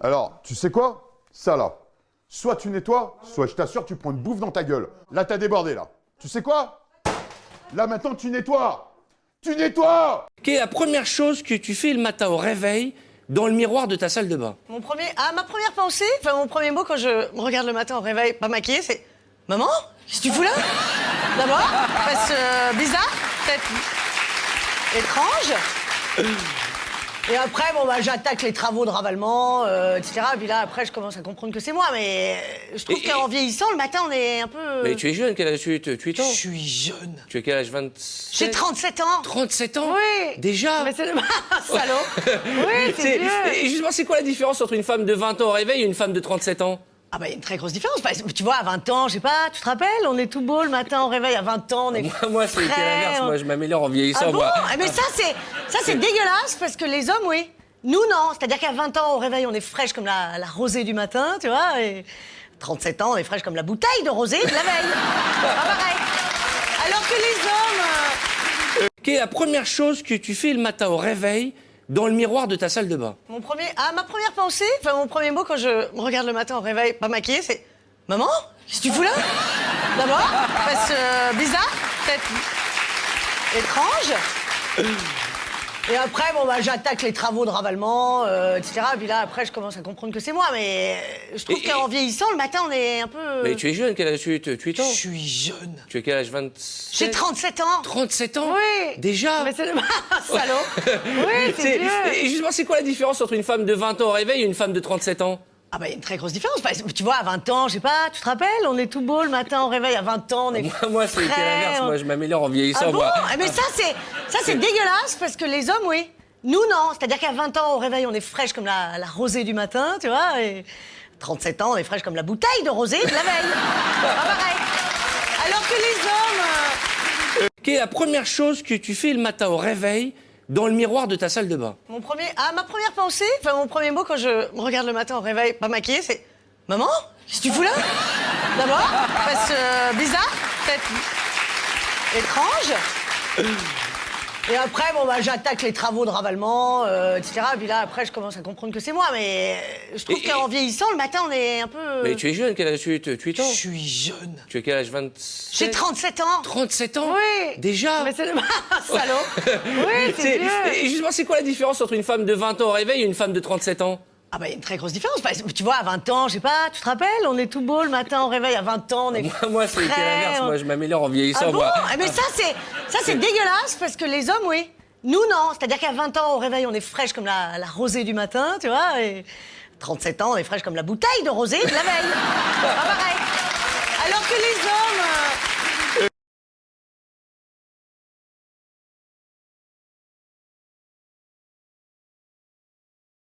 Alors, tu sais quoi? Ça là. Soit tu nettoies, soit je t'assure, tu prends une bouffe dans ta gueule. Là, t'as débordé, là. Tu sais quoi? Là, maintenant, tu nettoies. Tu nettoies! Quelle est la première chose que tu fais le matin au réveil dans le miroir de ta salle de bain? Ma première pensée, enfin mon premier mot quand je me regarde le matin au réveil, pas maquillée, c'est « Maman, qu'est-ce que tu fous là ?» D'abord, parce que bizarre, peut-être étrange. Et après, j'attaque les travaux de ravalement, etc. Et puis là, après, je commence à comprendre que c'est moi. Mais je trouve qu'en vieillissant, le matin, on est un peu... Mais tu es jeune, quel âge tu es? Je suis jeune. Tu as quel âge? 27? J'ai 37 ans. 37 ans? Oui. Déjà? Mais c'est salaud. Oui, c'est vieux. Et justement, c'est quoi la différence entre une femme de 20 ans au réveil et une femme de 37 ans? Ah il y a une très grosse différence. Tu vois, à 20 ans, je sais pas, tu te rappelles, on est tout beau le matin au réveil. À 20 ans, on est Moi, c'est l'inverse. Moi, je m'améliore en vieillissant. Ah bon? Moi. Mais ça, c'est dégueulasse parce que les hommes, oui. Nous, non. C'est-à-dire qu'à 20 ans, au réveil, on est fraîche comme la rosée du matin, tu vois. Et 37 ans, on est fraîche comme la bouteille de rosée de la veille. Pas pareil. Alors que les hommes... Quelle est la première chose que tu fais le matin au réveil dans le miroir de ta salle de bain? Ma première pensée, enfin mon premier mot quand je me regarde le matin au réveil, pas maquillée, c'est « Maman, qu'est-ce que tu fous là ?» D'abord, parce que bizarre, peut-être étrange. Et après, j'attaque les travaux de ravalement, etc. Et puis là, après, je commence à comprendre que c'est moi. Mais je trouve qu'en vieillissant, le matin, on est un peu... Mais tu es jeune, quel âge tu es? Je suis jeune. Tu as quel âge? 27? J'ai 37 ans. 37 ans? Oui. Déjà? Mais c'est salaud. Oui, c'est vieux. Et justement, c'est quoi la différence entre une femme de 20 ans au réveil et une femme de 37 ans? Il y a une très grosse différence. Tu vois, à 20 ans, je sais pas, tu te rappelles, on est tout beau le matin au réveil. À 20 ans, on est Moi, c'est l'inverse. Moi, je m'améliore en vieillissant. Ah bon? Moi. Mais ça, c'est dégueulasse parce que les hommes, oui. Nous, non. C'est-à-dire qu'à 20 ans, au réveil, on est fraîche comme la rosée du matin, tu vois. Et 37 ans, on est fraîche comme la bouteille de rosée de la veille. Pas pareil. Alors que les hommes... Quelle est la première chose que tu fais le matin au réveil dans le miroir de ta salle de bain? Ma première pensée, enfin mon premier mot quand je me regarde le matin au réveil, pas maquillée, c'est « Maman, qu'est-ce que tu fous là ?» D'abord, parce que bizarre, peut-être étrange. Et après, j'attaque les travaux de ravalement, etc. Et puis là, après, je commence à comprendre que c'est moi. Mais je trouve qu'en vieillissant, le matin, on est un peu... Mais tu es jeune, quel âge tu es? Je suis jeune. Tu as quel âge? 27? J'ai 37 ans. 37 ans? Oui. Déjà? Mais c'est salaud. Oui, c'est vieux. Et justement, c'est quoi la différence entre une femme de 20 ans au réveil et une femme de 37 ans? Il y a une très grosse différence. Tu vois, à 20 ans, je sais pas, tu te rappelles, on est tout beau le matin au réveil. À 20 ans, on est Moi, c'est l'inverse. Moi, je m'améliore en vieillissant. Ah bon? Moi. Mais ça, c'est dégueulasse parce que les hommes, oui. Nous, non. C'est-à-dire qu'à 20 ans, au réveil, on est fraîche comme la rosée du matin, tu vois. Et 37 ans, on est fraîche comme la bouteille de rosée de la veille. Pas pareil. Alors que les hommes...